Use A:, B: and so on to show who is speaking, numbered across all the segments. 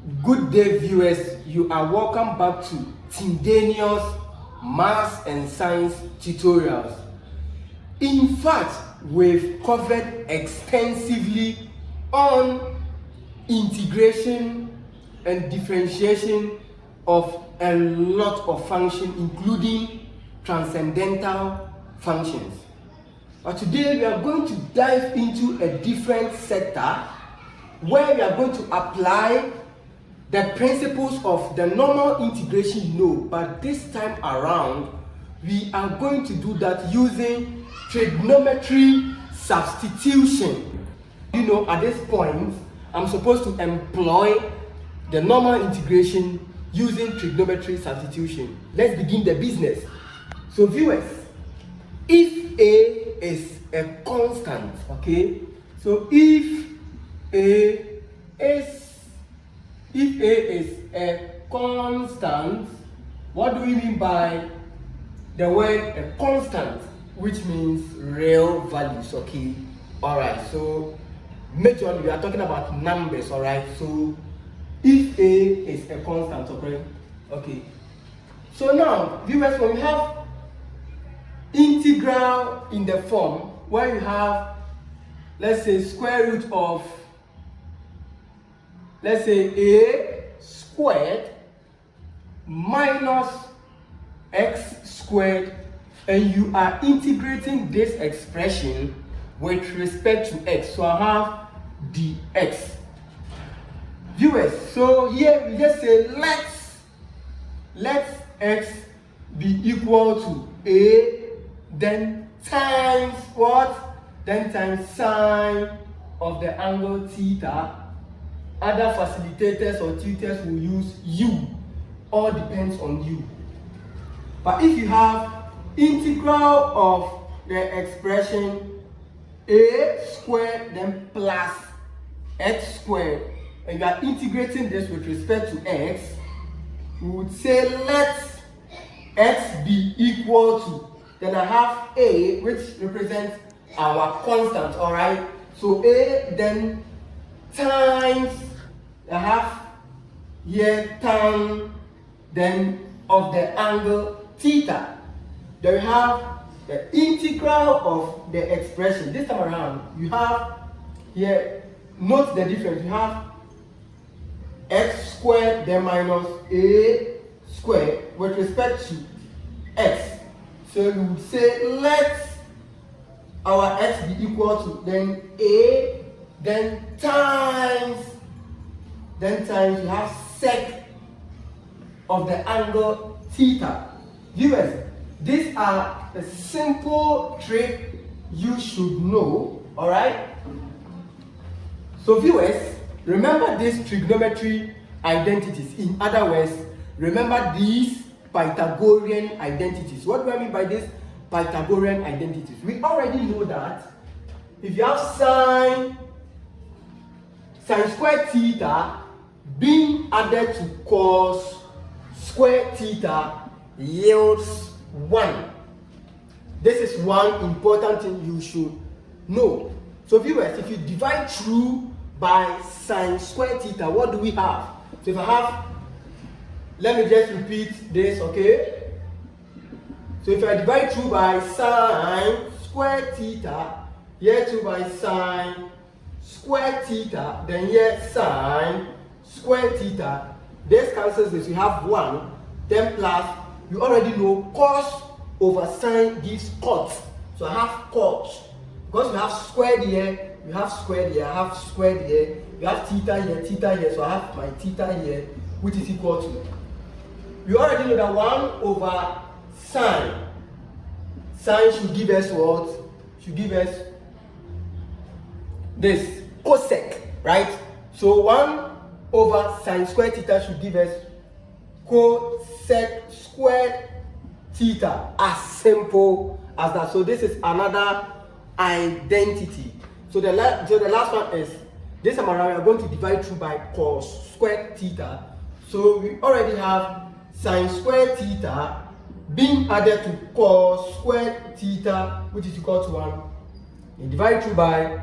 A: Good day, viewers. You are welcome back to Tindanious Maths and Science tutorials. In fact, we've covered extensively on integration and differentiation of a lot of functions, including transcendental functions. But today we are going to dive into a different sector where we are going to apply the principles of the normal integration you know, but this time around we are going to do that using trigonometry substitution. You know, at this point I'm supposed to employ the normal integration using trigonometry substitution. Let's begin the business. So viewers, if A is a constant, okay, so if A is a constant, what do we mean by the word a constant? Which means real values, okay? Alright, so majorly we are talking about numbers, alright? So if A is a constant, okay? So now, viewers, when we have integral in the form where you have, let's say, square root of, let's say, a squared minus x squared, and you are integrating this expression with respect to x. So I have dx. Viewers, so here we just say let's x be equal to a, then times what? Then times sine of the angle theta. Other facilitators or tutors will use u. All depends on you. But if you have integral of the expression a squared then plus x squared, and you are integrating this with respect to x, we would say let x be equal to, then I have a, which represents our constant, all right? So a then times, I have here tan then of the angle theta. Then we have the integral of the expression. This time around, you have here, note the difference. You have x squared then minus a squared with respect to x. So you would say let our x be equal to then a, then times you have sec of the angle theta. Viewers, these are a simple trick you should know, all right? So viewers, remember these trigonometry identities. In other words, remember these Pythagorean identities. What do I mean by these Pythagorean identities? We already know that if you have sine squared theta being added to cos squared theta yields 1. This is one important thing you should know. So viewers, if you divide through by sine squared theta, what do we have? So if I have, let me just repeat this, okay? So if I divide through by sine squared theta, here through by sine squared theta, then here sine squared theta, this cancels this, we have 1, then plus, you already know cos over sine gives cot. So I have cot. Because we have squared here, we have squared here, I have squared here, we have theta here, so I have my theta here, which is equal to, we already know that 1 over sine. Sine should give us what? Should give us this, cosec, right? So 1 over sine squared theta should give us cosec squared theta, as simple as that. So this is another identity. So the last one is, this time around we are going to divide through by cos squared theta. So we already have sine squared theta being added to cos squared theta, which is equal to 1. You divide through by,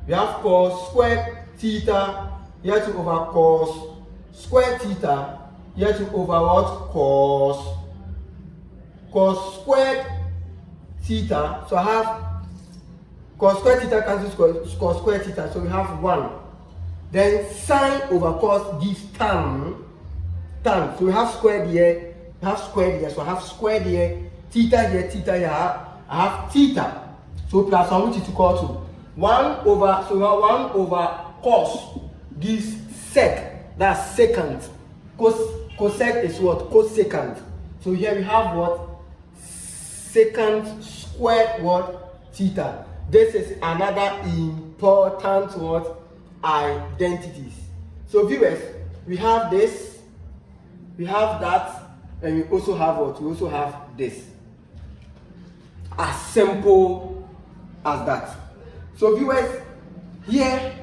A: we have cos squared theta, you have to over cos square theta here to over what? Cos squared theta. So I have cos square theta cancels cos square theta. So we have 1. Then sine over cos gives tan. So we have squared here. We have squared here. So I have squared here. Theta here. Theta here. I have theta. So plus 1, which is equal to 1 over. So we have 1 over cos gives sec. That's secant. Cosec is what? Cosecant. So here we have what? Secant squared what? Theta. This is another important what? Identities. So viewers, we have this, we have that, and we also have what? We also have this. As simple as that. So viewers, here,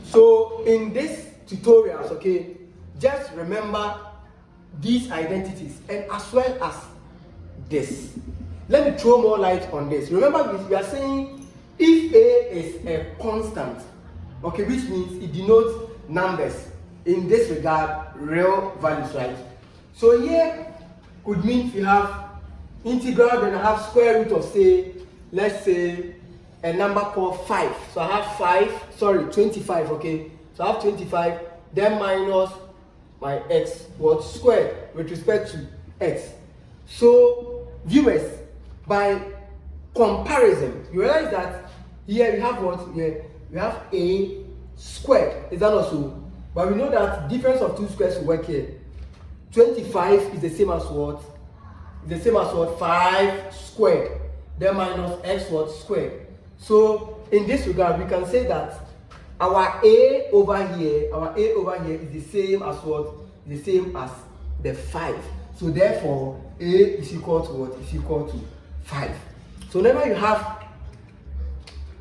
A: so in this tutorials, okay, just remember these identities and as well as this. Let me throw more light on this. Remember, we are saying if A is a constant, okay, which means it denotes numbers. In this regard, real values, right? So here could mean if you have integral, then I have square root of, say, let's say a number called 5. So I have 25, okay? So I have 25, then minus my x what squared with respect to x. So viewers, by comparison, you realize that here we have what? Here we have a squared. Is that also? But we know that difference of two squares will work here. 25 is the same as what? The same as what? 5 squared. Then minus x what squared. So in this regard, we can say that our a over here is the same as what? The same as the 5. So therefore, a is equal to what? Is equal to 5. So whenever you have,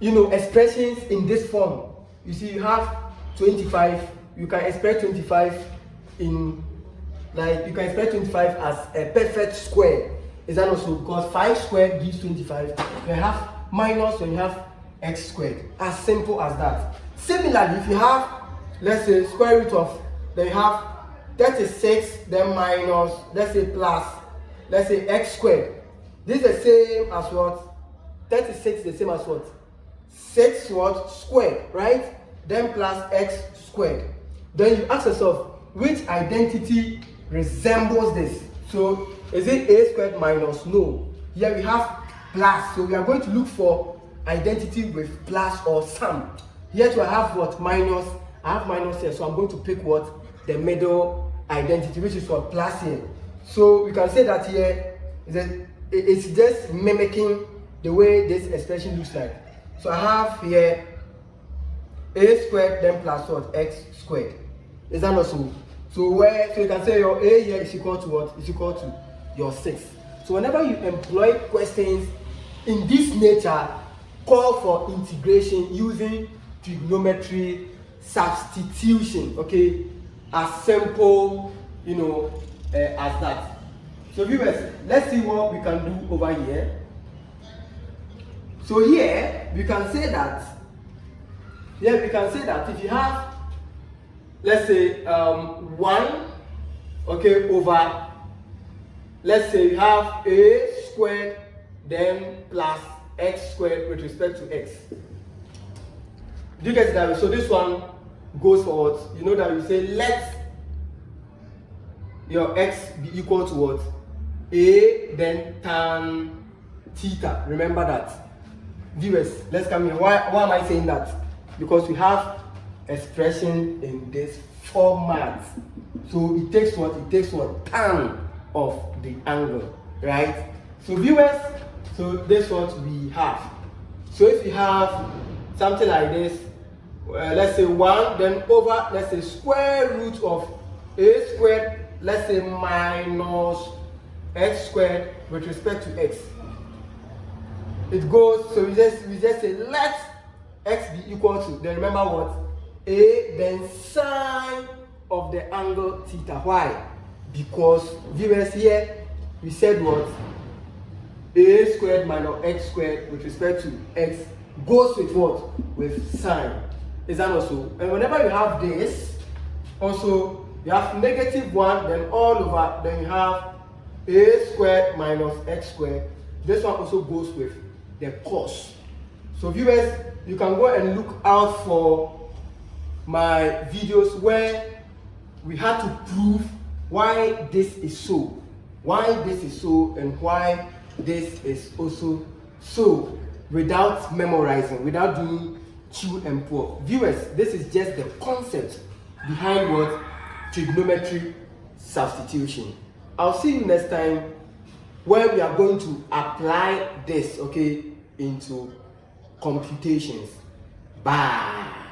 A: expressions in this form, you see you have 25. You can express 25 in, like, you can express 25 as a perfect square. Is that also? Because 5 squared gives 25. You have minus when you have x squared. As simple as that. Similarly, if you have, let's say, square root of, then you have 36, then minus, let's say plus, let's say x squared. This is the same as what? 36 is the same as what? 6 what? Squared, right? Then plus x squared. Then you ask yourself, which identity resembles this? So, is it a squared minus? No. Here we have plus. So we are going to look for identity with plus or sum. Here to I have what? Minus. I have minus here. So I'm going to pick what? The middle identity, which is what? Plus here. So we can say that here it's just mimicking the way this expression looks like. So I have here a squared then plus what? X squared. Is that not so? So you can say your a here is equal to what? Is equal to your 6. So whenever you employ questions in this nature, call for integration using trigonometry substitution. Okay, as simple, as that. So viewers, let's see what we can do over here. So here we can say that. If you have, let's say 1, okay, over, let's say you have a squared then plus x squared with respect to x. Do you get that? So this one goes for what? You know that you say let your x be equal to what? A then tan theta. Remember that. Viewers, let's come here. Why am I saying that? Because we have expression in this format. So it takes what? It takes what? Tan of the angle, right? So viewers, so this is what we have. So if you have something like this, let's say 1, then over, let's say square root of a squared, let's say minus x squared with respect to x. It goes, so we just say let x be equal to, then remember what? A, then sine of the angle theta. Why? Because viewers, here we said what? A squared minus x squared with respect to x goes with what? With sine. Is that also? And whenever you have this, Also, you have -1, then all over, then you have a squared minus x squared. This one also goes with the cos. So viewers, you can go and look out for my videos where we had to prove why this is so, and why this is also so, without memorizing, without doing chew and pour. Viewers, this is just the concept behind what? Trigonometry substitution. I'll see you next time where we are going to apply this, okay, into computations. Bye.